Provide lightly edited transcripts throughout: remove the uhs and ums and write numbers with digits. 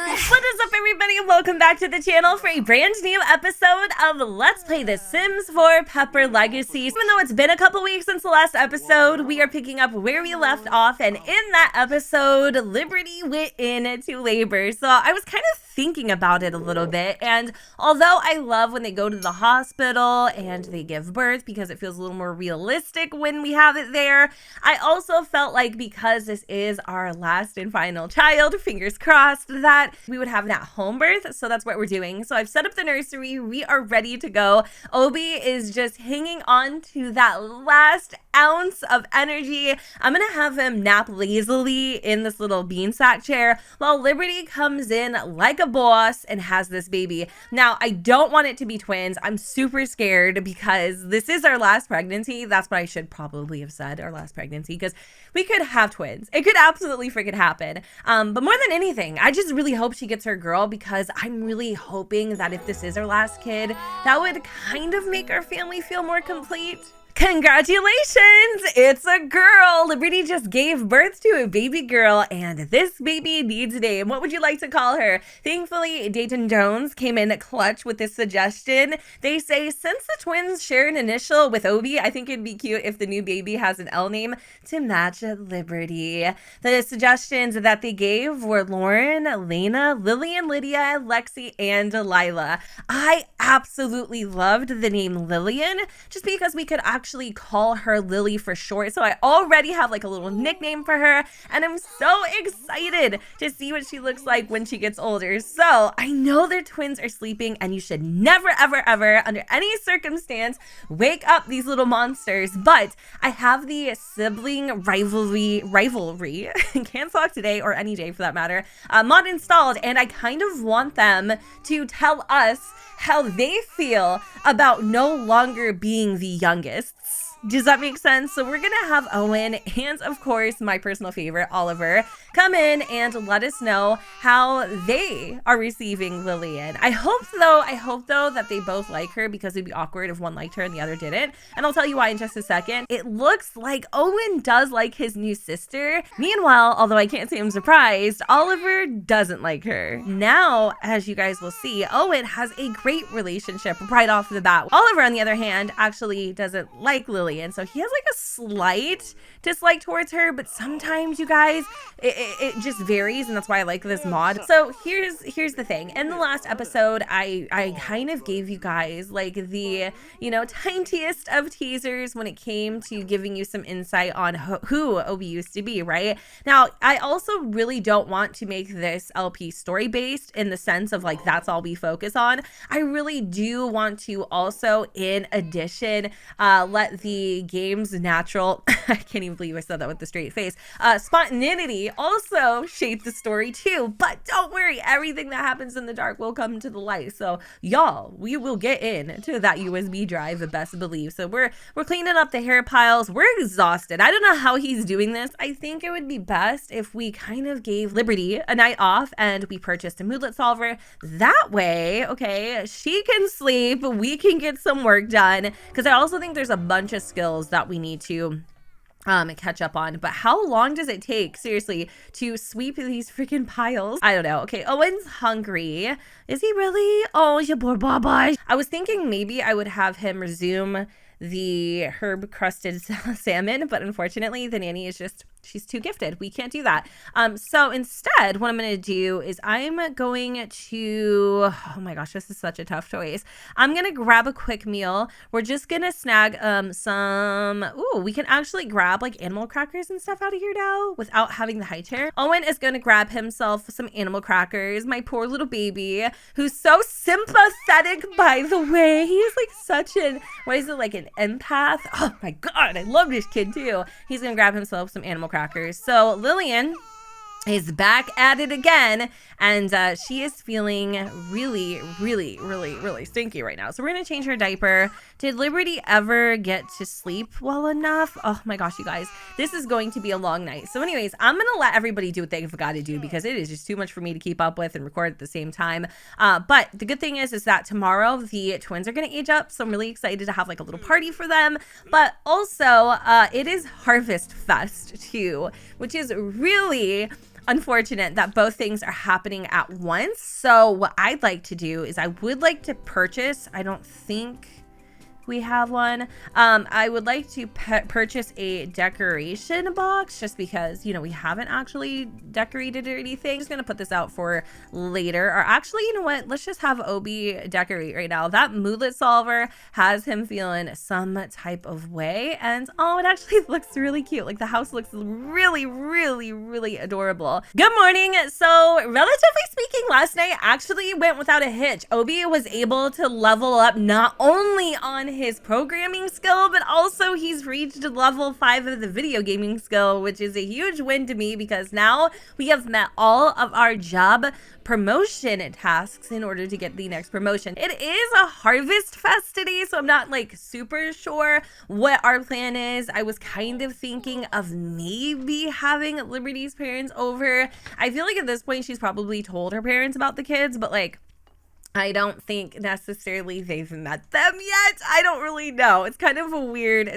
What is up, everybody, and welcome back to the channel for a brand new episode of Let's Play The Sims 4 Pepper Legacy. Even though it's been a couple weeks since the last episode, we are picking up where we left off, and in that episode, Liberty went into labor. So I was kind of thinking about it a little bit, and although I love when they go to the hospital and they give birth because it feels a little more realistic when we have it there, I also felt like because this is our last and final child, fingers crossed, that we would have an at-home birth. So that's what we're doing. So I've set up the nursery. We are ready to go. Obi is just hanging on to that last ounce of energy. I'm gonna have him nap lazily in this little bean sack chair while Liberty comes in like a boss and has this baby. Now, I don't want it to be twins. I'm super scared because this is our last pregnancy. That's what I should probably have said, our last pregnancy, because we could have twins. It could absolutely freaking happen. But more than anything, I just really hope she gets her girl, because I'm really hoping that if this is our last kid, that would kind of make our family feel more complete. Congratulations! It's a girl! Liberty just gave birth to a baby girl, and this baby needs a name. What would you like to call her? Thankfully, Dayton Jones came in clutch with this suggestion. They say, since the twins share an initial with Obi, I think it'd be cute if the new baby has an L name to match Liberty. The suggestions that they gave were Lauren, Elena, Lillian, Lydia, Lexi, and Delilah. I absolutely loved the name Lillian, just because we could actually call her Lily for short. So I already have like a little nickname for her, and I'm so excited to see what she looks like when she gets older. So I know their twins are sleeping, and you should never, ever, ever, under any circumstance, wake up these little monsters. But I have the sibling rivalry, can't talk today or any day for that matter, mod installed, and I kind of want them to tell us how they feel about no longer being the youngest. Does that make sense? So we're gonna have Owen and, of course, my personal favorite, Oliver, come in and let us know how they are receiving Lillian. I hope though that they both like her, because it'd be awkward if one liked her and the other didn't. And I'll tell you why in just a second. It looks like Owen does like his new sister. Meanwhile, although I can't say I'm surprised, Oliver doesn't like her. Now, as you guys will see, Owen has a great relationship right off the bat. Oliver, on the other hand, actually doesn't like Lillian. And so he has like a slight dislike towards her, but sometimes, you guys, it just varies, and that's why I like this mod. So here's the thing. In the last episode, I kind of gave you guys like the, tiniest of teasers when it came to giving you some insight on who Obi used to be, right? Now, I also really don't want to make this LP story based in the sense of like that's all we focus on. I really do want to also, in addition, let the game's natural, I can't even believe I said that with a straight face, spontaneity also shape the story too. But don't worry, everything that happens in the dark will come to the light. So y'all, we will get into that USB drive, best believe. So we're cleaning up the hair piles. We're exhausted. I don't know how he's doing this. I think it would be best if we kind of gave Liberty a night off and we purchased a moodlet solver. That way, okay, she can sleep, we can get some work done, because I also think there's a bunch of skills that we need to catch up on. But how long does it take, seriously, to sweep these freaking piles? I don't know. Okay, Owen's hungry. Is he really? Oh, you poor baba. I was thinking maybe I would have him resume the herb crusted salmon, but unfortunately the nanny is just, she's too gifted. We can't do that. So instead, what I'm going to do is I'm going to, oh my gosh, this is such a tough choice. I'm going to grab a quick meal. We're just going to snag we can actually grab like animal crackers and stuff out of here now without having the high chair. Owen is going to grab himself some animal crackers. My poor little baby, who's so sympathetic, by the way. He's like such an, what is it, like an empath? Oh my God, I love this kid too. He's going to grab himself some animal crackers. So Lillian is back at it again, and she is feeling really, really, really, really stinky right now. So we're gonna change her diaper. Did Liberty ever get to sleep well enough? Oh my gosh, you guys, this is going to be a long night. So anyways, I'm gonna let everybody do what they've got to do, because it is just too much for me to keep up with and record at the same time. But the good thing is that tomorrow the twins are gonna age up, so I'm really excited to have like a little party for them. But also it is Harvest Fest too, which is really unfortunate that both things are happening at once. So what I'd like to do is I would like to purchase, I don't think we have one. I would like to purchase a decoration box just because, you know, we haven't actually decorated or anything. Just gonna put this out for later, or actually, you know what? Let's just have Obi decorate right now. That moodlet solver has him feeling some type of way, and oh, it actually looks really cute. Like the house looks really, really, really adorable. Good morning. So relatively speaking, last night actually went without a hitch. Obi was able to level up not only on his programming skill, but also he's reached level 5 of the video gaming skill, which is a huge win to me because now we have met all of our job promotion tasks in order to get the next promotion. It is a harvest fest today, so I'm not like super sure what our plan is. I was kind of thinking of maybe having Liberty's parents over. I feel like at this point she's probably told her parents about the kids, but like I don't think necessarily they've met them yet. I don't really know. It's kind of a weird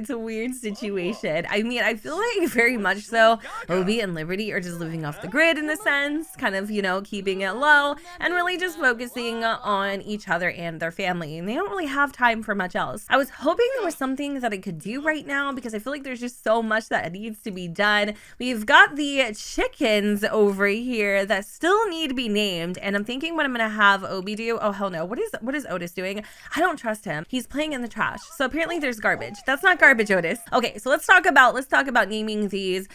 situation. I mean, I feel like very much so Obi and Liberty are just living off the grid in a sense, kind of, you know, keeping it low and really just focusing on each other and their family. And they don't really have time for much else. I was hoping there was something that I could do right now because I feel like there's just so much that needs to be done. We've got the chickens over here that still need to be named, and I'm thinking what I'm gonna have Obi do. Oh, hell no. What is Otis doing? I don't trust him. He's playing in the trash. So apparently there's garbage. That's not garbage, Otis. Okay, so let's talk about naming these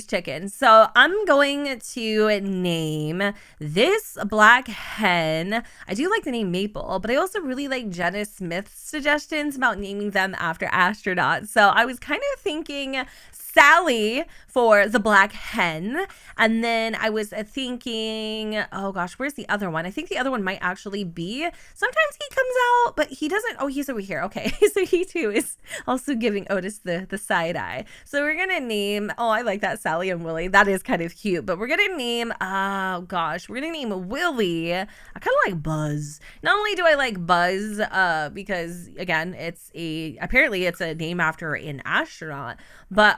chickens. So I'm going to name this black hen. I do like the name Maple, but I also really like Jenna Smith's suggestions about naming them after astronauts. So I was kind of thinking Sally for the black hen, and then I was thinking, oh gosh, where's the other one? I think the other one might actually be, sometimes he comes out but he doesn't. Oh, he's over here. Okay, so he too is also giving Otis the side eye. So we're gonna name, oh, I like that, Sally and Willie. That is kind of cute. But we're gonna name, oh gosh, we're gonna name Willie, I kind of like Buzz. Not only do I like Buzz because again apparently it's a name after an astronaut, but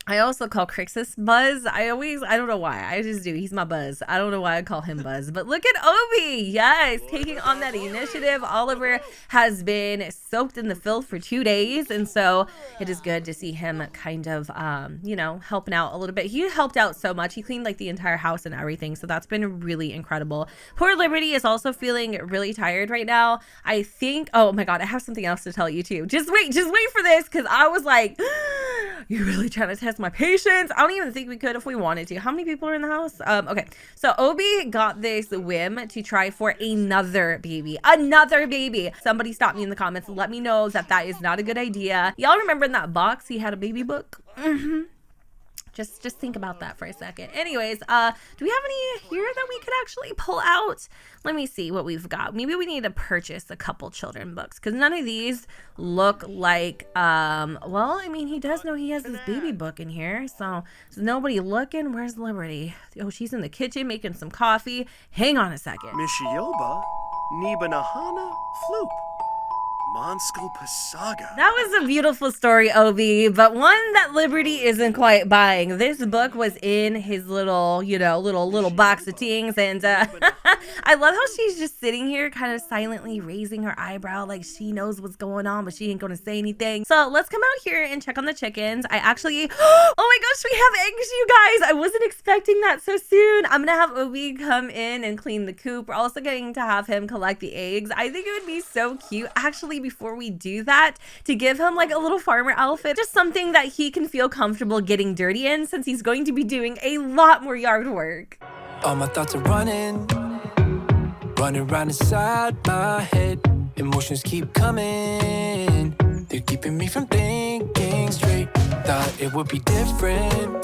I also call Crixus Buzz. I don't know why. I just do. He's my Buzz. I don't know why I call him Buzz. But look at Obi. Yes, taking on that initiative. Oliver has been soaked in the filth for 2 days. And so it is good to see him kind of, you know, helping out a little bit. He helped out so much. He cleaned like the entire house and everything. So that's been really incredible. Poor Liberty is also feeling really tired right now. I think, oh my God, I have something else to tell you too. Just wait for this. Cause I was like, you're really trying to test my patience? I don't even think we could if we wanted to. How many people are in the house? Okay, so Obi got this whim to try for another baby. Somebody stop me in the comments. Let me know that that is not a good idea. Y'all remember in that box he had a baby book? Just think about that for a second. Anyways, do we have any here that we could actually pull out? Let me see what we've got. Maybe we need to purchase a couple children books because none of these look like, well, I mean, he does know he has this baby book in here. So is nobody looking? Where's Liberty? Oh, she's in the kitchen making some coffee. Hang on a second. Mishioba, Nibanahana, Floop. Monskal Pasaga. That was a beautiful story, Obi, but one that Liberty isn't quite buying. This book was in his little, you know, little box of things, and I love how she's just sitting here kind of silently raising her eyebrow like she knows what's going on, but she ain't gonna say anything. So let's come out here and check on the chickens. I actually, oh my gosh, we have eggs, you guys. I wasn't expecting that so soon. I'm gonna have Obi come in and clean the coop. We're also going to have him collect the eggs. I think it would be so cute, actually, before we do that, to give him like a little farmer outfit, just something that he can feel comfortable getting dirty in since he's going to be doing a lot more yard work. All my thoughts are running round inside my head. Emotions keep coming, they're keeping me from thinking straight. Thought it would be different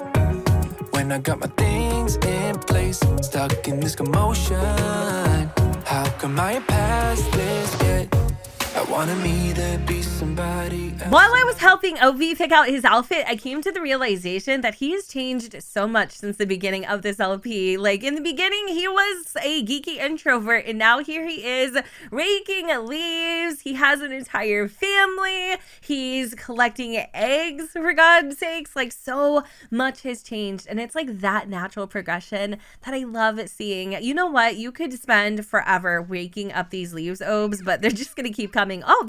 when I got my things in place. Stuck in this commotion, how come I ain't past this yet? I wanted me to be somebody else. While I was helping Obi pick out his outfit, I came to the realization that he has changed so much since the beginning of this LP. Like, in the beginning, he was a geeky introvert, and now here he is raking leaves. He has an entire family. He's collecting eggs, for God's sakes. Like, so much has changed, and it's like that natural progression that I love seeing. You know what? You could spend forever raking up these leaves, Obes, but they're just gonna keep coming. Oh,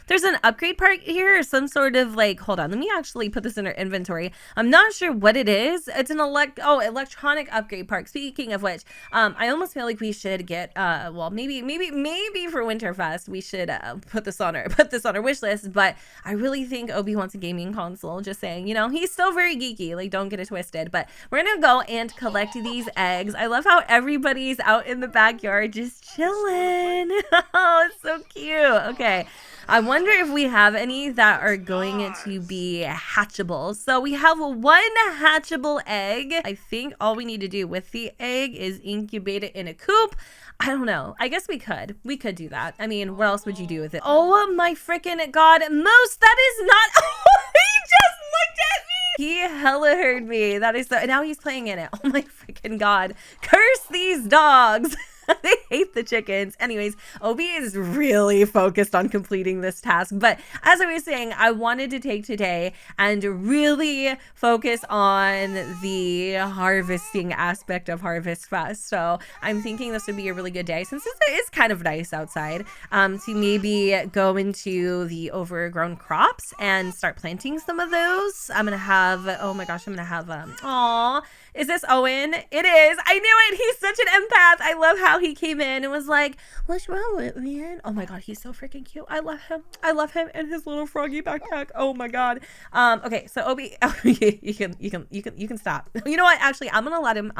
there's an upgrade part here, or some sort of like, hold on, let me actually put this in our inventory. I'm not sure what it is. It's an electronic upgrade part. Speaking of which, I almost feel like we should get well, maybe for Winterfest we should put this on our wish list. But I really think Obi wants a gaming console. Just saying, you know, he's still very geeky, like, don't get it twisted. But we're gonna go and collect these eggs. I love how everybody's out in the backyard just chilling. Oh, it's so cute. Okay, I wonder if we have any that are going to be hatchable. So we have one hatchable egg. I think all we need to do with the egg is incubate it in a coop. I don't know. I guess we could do that. I mean, what else would you do with it? Oh my freaking God. Most, that is not, he just looked at me. He hella heard me. That is so, and now he's playing in it. Oh my freaking God. Curse these dogs. They hate the chickens. Anyways, Obi is really focused on completing this task. But as I was saying, I wanted to take today and really focus on the harvesting aspect of Harvest Fest. So I'm thinking this would be a really good day, since it is kind of nice outside, to maybe go into the overgrown crops and start planting some of those. I'm gonna have, oh my gosh, I'm gonna have aw, is this Owen? It is. I knew it. He's such an empath. I love how he came in and was like, what's wrong with me? Oh my God, he's so freaking cute. I love him. I love him and his little froggy backpack. Oh my God. Okay, so Obi, you can stop. You know what? Actually, I'm gonna let him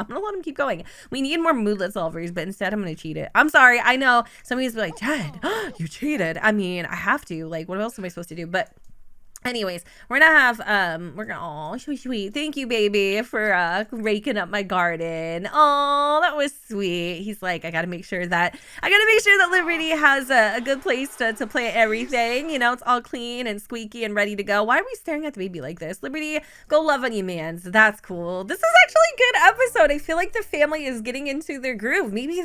keep going. We need more moodlet solvers, but instead I'm gonna cheat it. I'm sorry. I know somebody's like, Dad, you cheated. I mean, I have to. Like, what else am I supposed to do? But anyways, we're gonna have oh, sweet. Thank you, baby, for raking up my garden. Oh, that was sweet. He's like, I gotta make sure that Liberty has a good place to plant everything. You know, it's all clean and squeaky and ready to go. Why are we staring at the baby like this? Liberty, go love on you, mans. That's cool. This is actually a good episode. I feel like the family is getting into their groove. Maybe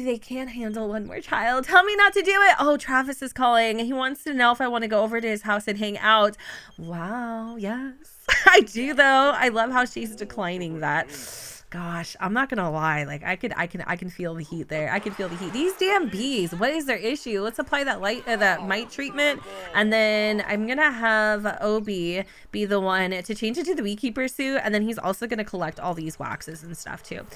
they can't handle one more child. Tell me not to do it. Oh, Travis is calling. He wants to know if I want to go over to his house and hang out. Wow, yes. I do, though. I love how she's declining that. Gosh, I'm not gonna lie. Like, I can feel the heat there. I can feel the heat. These damn bees. What is their issue? Let's apply that that mite treatment, and then I'm gonna have Obi be the one to change it to the beekeeper suit, and then he's also gonna collect all these waxes and stuff too.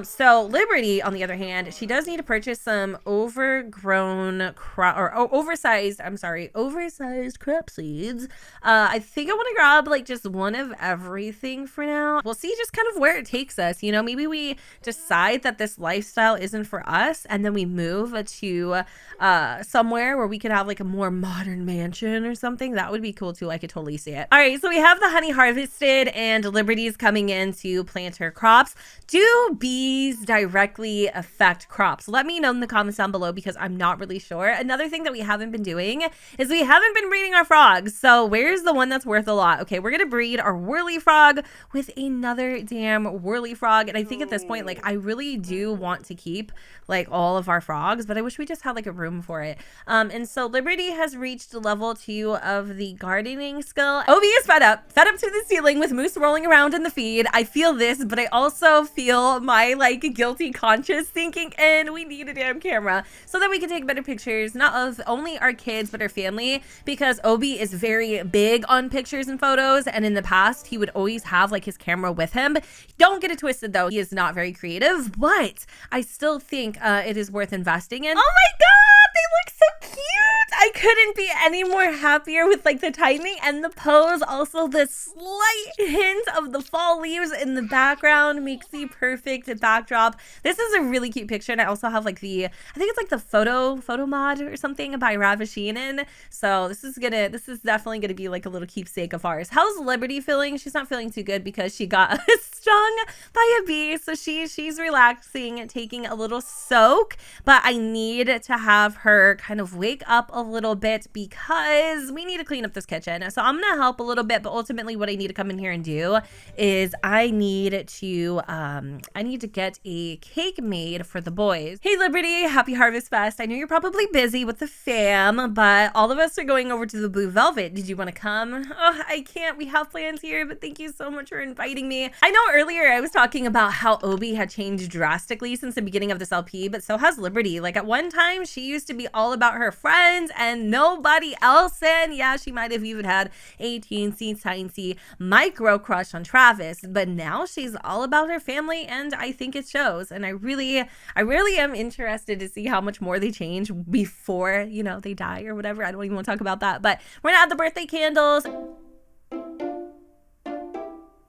So Liberty, on the other hand, she does need to purchase some oversized crop seeds. I think I want to grab like just one of everything for now. We'll see just kind of where it takes us. You know, maybe we decide that this lifestyle isn't for us, and then we move to somewhere where we could have like a more modern mansion or something. That would be cool too. I could totally see it. All right, so we have the honey harvested, and Liberty's coming in to plant her crops. Do bees directly affect crops? Let me know in the comments down below, because I'm not really sure. Another thing that we haven't been doing is we haven't been breeding our frogs. So where's the one that's worth a lot? Okay, we're gonna breed our whirly frog with another damn whirly frog. And I think at this point, like, I really do want to keep like all of our frogs, but I wish we just had like a room for it. And so Liberty has reached level 2 of the gardening skill. Obi is fed up to the ceiling with Moose rolling around in the feed. I feel this, but I also feel my like guilty conscience thinking, and we need a damn camera so that we can take better pictures, not of only our kids, but our family, because Obi is very big on pictures and photos. And in the past, he would always have like his camera with him. Don't get it twisted though. He is not very creative, but I still think it is worth investing in. Oh my God, they look so cute. I couldn't be any more happier with like the timing and the pose. Also, the slight hint of the fall leaves in the background makes the perfect backdrop. This is a really cute picture, and I also have like the, I think it's like the photo mod or something by Ravishinen. So this is definitely gonna be like a little keepsake of ours. How's Liberty feeling? She's not feeling too good because she got stung by a bee, so she's relaxing, taking a little soak. But I need to have her kind of wake up a little bit because we need to clean up this kitchen. So I'm gonna help a little bit, but ultimately what I need to come in here and do is I need to get a cake made for the boys. Hey Liberty, happy Harvest Fest. I know you're probably busy with the fam, but all of us are going over to the Blue Velvet. Did you want to come? Oh, I can't. We have plans here, but thank you so much for inviting me. I know earlier I was talking about how Obi had changed drastically since the beginning of this LP, but so has Liberty. Like at one time, she used to be all about her friends and nobody else. And yeah, she might have even had a teensy micro crush on Travis, but now she's all about her family, and I think it shows. And I really am interested to see how much more they change before, you know, they die or whatever. I don't even want to talk about that, but we're gonna add the birthday candles.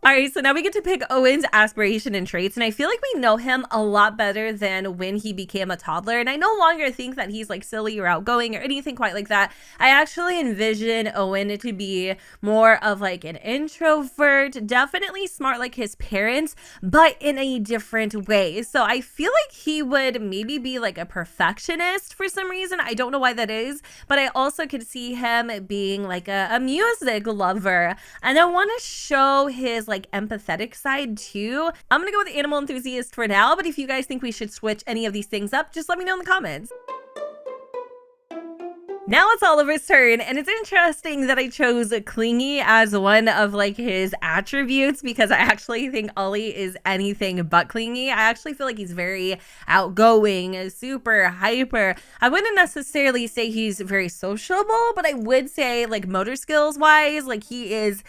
All right, so now we get to pick Owen's aspiration and traits, and I feel like we know him a lot better than when he became a toddler, and I no longer think that he's like silly or outgoing or anything quite like that. I actually envision Owen to be more of like an introvert, definitely smart like his parents, but in a different way. So I feel like he would maybe be like a perfectionist for some reason. I don't know why that is, but I also could see him being like a music lover, and I want to show his like empathetic side too. I'm gonna go with animal enthusiast for now, but if you guys think we should switch any of these things up, just let me know in the comments. Now it's Oliver's turn, and it's interesting that I chose clingy as one of like his attributes because I actually think Ollie is anything but clingy. I actually feel like he's very outgoing, super hyper. I wouldn't necessarily say he's very sociable, but I would say like motor skills wise, like he is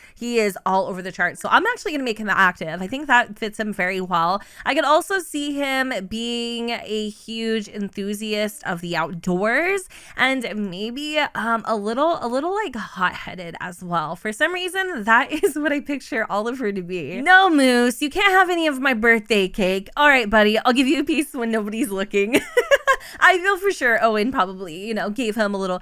all over the charts. So I'm actually gonna make him active. I think that fits him very well. I could also see him being a huge enthusiast of the outdoors, and maybe a little like hot-headed as well. For some reason, that is what I picture Oliver to be. No, Moose, you can't have any of my birthday cake. All right, buddy, I'll give you a piece when nobody's looking. I feel for sure Owen probably, you know, gave him a little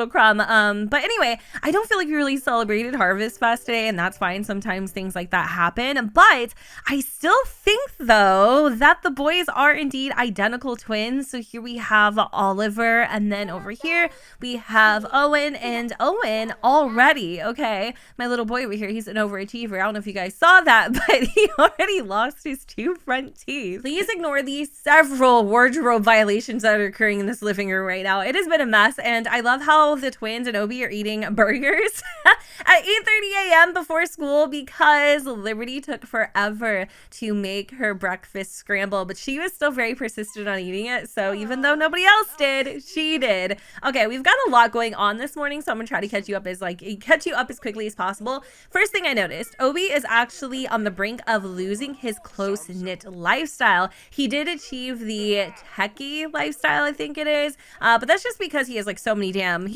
crumb. But anyway, I don't feel like we really celebrated Harvest Fest today, and that's fine. Sometimes things like that happen. But I still think, though, that the boys are indeed identical twins. So here we have Oliver, and then over here we have Owen, and Owen already, okay, my little boy over here, he's an overachiever. I don't know if you guys saw that, but he already lost his 2 front teeth. Please ignore these several wardrobe violations that are occurring in this living room right now. It has been a mess, and I love how the twins and Obi are eating burgers at 8:30 a.m. before school because Liberty took forever to make her breakfast scramble, but she was still very persistent on eating it. So even though nobody else did, she did. Okay, we've got a lot going on this morning, so I'm gonna try to catch you up as quickly as possible. First thing I noticed, Obi is actually on the brink of losing his close-knit lifestyle. He did achieve the techie lifestyle, I think it is, but that's just because he has like so many damn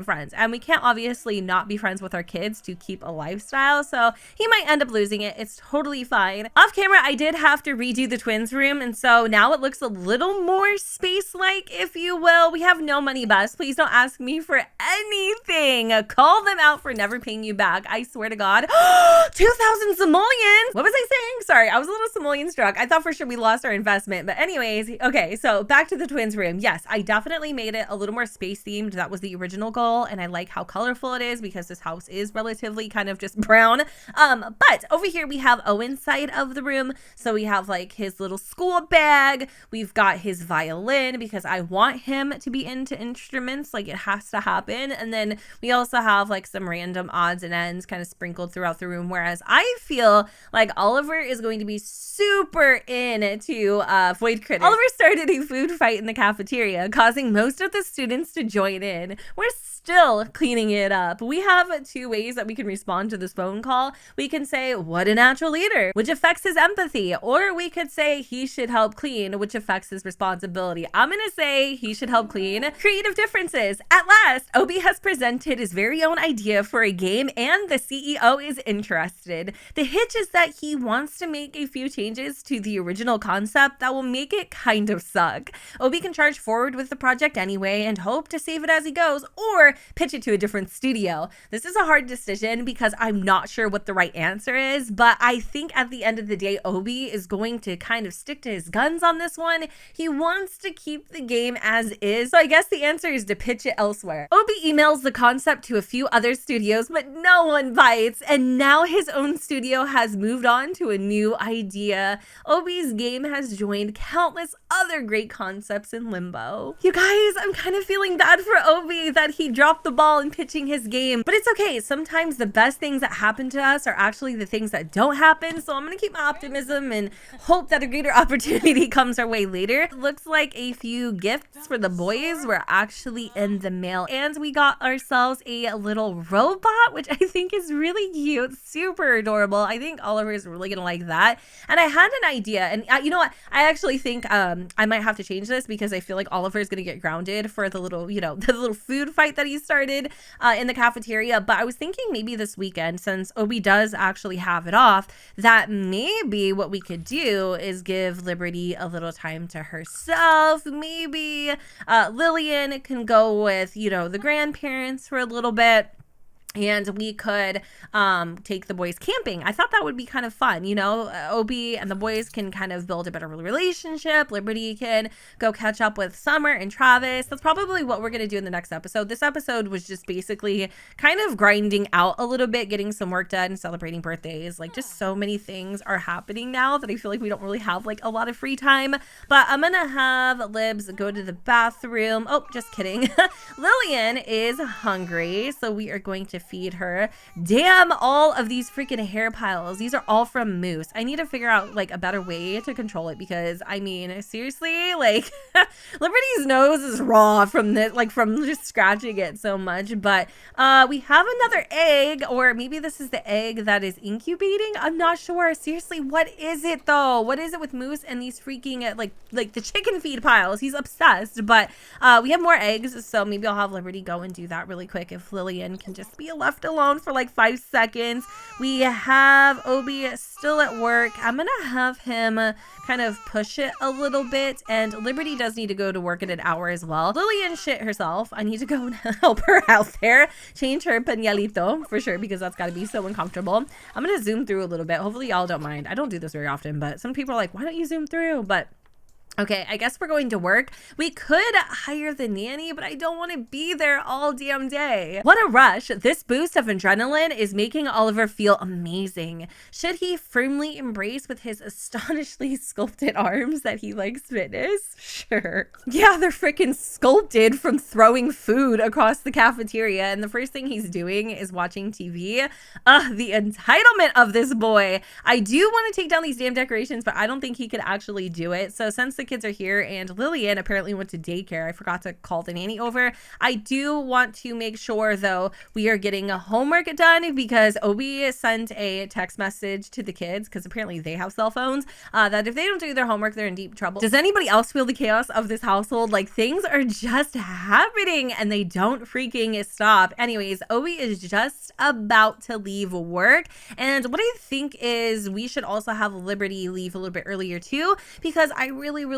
friends, and we can't obviously not be friends with our kids to keep a lifestyle, so he might end up losing it. It's totally fine. Off camera, I did have to redo the twins room, and so now it looks a little more space-like, if you will. We have no money bus. Please don't ask me for anything. Call them out for never paying you back. I swear to God. 2,000 simoleons. What was I saying? Sorry, I was a little simoleon struck. I thought for sure we lost our investment, but anyways, okay, so back to the twins room. Yes, I definitely made it a little more space themed. That was the original goal, and I like how colorful it is because this house is relatively kind of just brown. But over here we have Owen's side of the room. So we have like his little school bag. We've got his violin because I want him to be into instruments. Like it has to happen. And then we also have like some random odds and ends kind of sprinkled throughout the room. Whereas I feel like Oliver is going to be super into Void Critters. Oliver started a food fight in the cafeteria, causing most of the students to join in. We're still cleaning it up. We have two ways that we can respond to this phone call. We can say, what a natural leader, which affects his empathy, or we could say he should help clean, which affects his responsibility. I'm gonna say he should help clean. Creative differences. At last, Obi has presented his very own idea for a game and the CEO is interested. The hitch is that he wants to make a few changes to the original concept that will make it kind of suck. Obi can charge forward with the project anyway and hope to save it as he goes, or pitch it to a different studio. This is a hard decision because I'm not sure what the right answer is, but I think at the end of the day, Obi is going to kind of stick to his guns on this one. He wants to keep the game as is, so I guess the answer is to pitch it elsewhere. Obi emails the concept to a few other studios, but no one bites, and now his own studio has moved on to a new idea. Obi's game has joined countless other great concepts in limbo. You guys, I'm kind of feeling bad for Obi that he dropped the ball in pitching his game, but it's okay. Sometimes the best things that happen to us are actually the things that don't happen, so I'm gonna keep my optimism and hope that a greater opportunity comes our way later. It looks like a few gifts for the boys were actually in the mail, and we got ourselves a little robot, which I think is really cute, super adorable. I think Oliver is really gonna like that. And I had an idea, and you know what? I actually think I might have to change this because I feel like Oliver is gonna get grounded for the little, you know, the little food fight that he started in the cafeteria. But I was thinking maybe this weekend, since Obi does actually have it off, that maybe what we could do is give Liberty a little time to herself. Maybe Lillian can go with, you know, the grandparents for a little bit. And we could take the boys camping. I thought that would be kind of fun. You know, Obi and the boys can kind of build a better relationship. Liberty can go catch up with Summer and Travis. That's probably what we're going to do in the next episode. This episode was just basically kind of grinding out a little bit, getting some work done, celebrating birthdays. Like, just so many things are happening now that I feel like we don't really have like a lot of free time. But I'm going to have Libs go to the bathroom. Oh, just kidding. Lillian is hungry, so we are going to feed her. Damn, all of these freaking hair piles. These are all from Moose. I need to figure out like a better way to control it because I mean, seriously, like Liberty's nose is raw from this, like from just scratching it so much. But we have another egg, or maybe this is the egg that is incubating. I'm not sure. Seriously, what is it though? What is it with Moose and these freaking like the chicken feed piles? He's obsessed. But we have more eggs, so maybe I'll have Liberty go and do that really quick if Lillian can just be left alone for like 5 seconds. We have Obi still at work. I'm gonna have him kind of push it a little bit, and Liberty does need to go to work in an hour as well. Lillian shit herself. I need to go and help her out there, change her pañuelito for sure, because that's got to be so uncomfortable. I'm gonna zoom through a little bit. Hopefully y'all don't mind. I don't do this very often, but some people are like, why don't you zoom through? But okay, I guess we're going to work. We could hire the nanny, but I don't want to be there all damn day. What a rush. This boost of adrenaline is making Oliver feel amazing. Should he firmly embrace with his astonishingly sculpted arms that he likes fitness? Sure. Yeah, they're freaking sculpted from throwing food across the cafeteria, and the first thing he's doing is watching TV. The entitlement of this boy. I do want to take down these damn decorations, but I don't think he could actually do it. So since the kids are here and Lillian apparently went to daycare, I forgot to call the nanny over. I do want to make sure though we are getting a homework done, because Obi sent a text message to the kids, because apparently they have cell phones, that if they don't do their homework, they're in deep trouble. Does anybody else feel the chaos of this household? Like, things are just happening and they don't freaking stop. Anyways, Obi is just about to leave work, and what I think is we should also have Liberty leave a little bit earlier too, because I really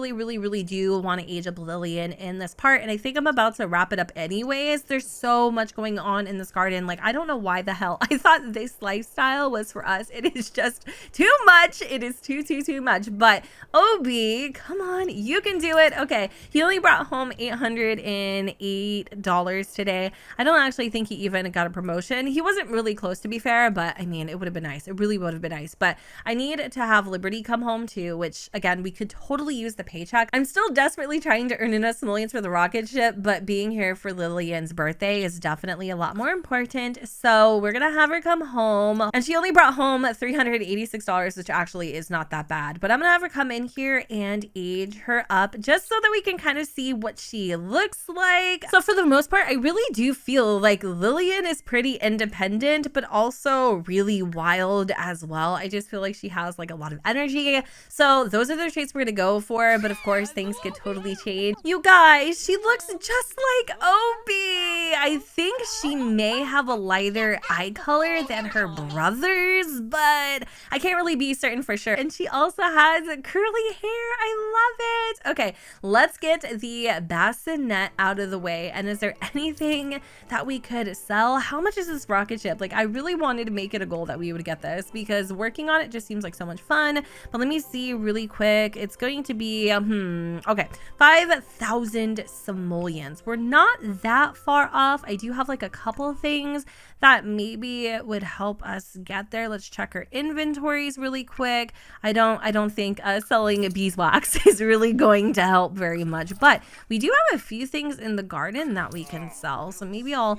do want to age up Lillian in this part, and I think I'm about to wrap it up anyways. There's so much going on in this garden. Like, I don't know why the hell I thought this lifestyle was for us. It is just too much. It is too much. But Obi, come on, you can do it. Okay, he only brought home $808 today. I don't actually think he even got a promotion. He wasn't really close, to be fair, but I mean, it would have been nice. It really would have been nice. But I need to have Liberty come home too, which again, we could totally use the paycheck. I'm still desperately trying to earn enough simoleons for the rocket ship, but being here for Lillian's birthday is definitely a lot more important. So we're gonna have her come home, and she only brought home $386, which actually is not that bad, but I'm gonna have her come in here and age her up just so that we can kind of see what she looks like. So for the most part, I really do feel like Lillian is pretty independent, but also really wild as well. I just feel like she has like a lot of energy. So those are the traits we're gonna go for, but of course things could totally change. You guys, she looks just like Obi. I think she may have a lighter eye color than her brothers, but I can't really be certain for sure. And she also has curly hair. I love it. Okay, let's get the bassinet out of the way. And is there anything that we could sell? How much is this rocket ship? Like, I really wanted to make it a goal that we would get this because working on it just seems like so much fun. But let me see really quick. It's going to be okay, 5,000 simoleons. We're not that far off. I do have like a couple of things that maybe would help us get there. Let's check our inventories really quick. I don't think selling beeswax is really going to help very much, but we do have a few things in the garden that we can sell. So maybe I'll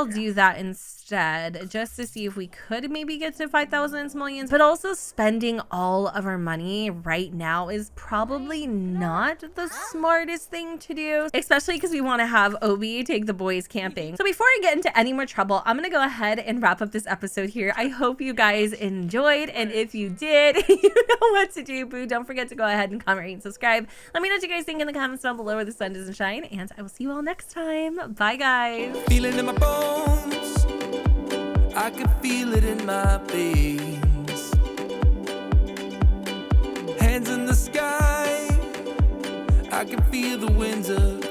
do that instead, just to see if we could maybe get to 5,000 simoleons. But also spending all of our money right now is probably not the smartest thing to do, especially because we want to have Obi take the boys camping. So before I get into any more trouble, I'm gonna go ahead and wrap up this episode here. I hope you guys enjoyed, and if you did, you know what to do, boo. Don't forget to go ahead and comment, rate, and subscribe. Let me know what you guys think in the comments down below where the sun doesn't shine, and I will see you all next time. Bye, guys. Feeling in my bones, I can feel it in my veins. Hands in the sky, I can feel the winds of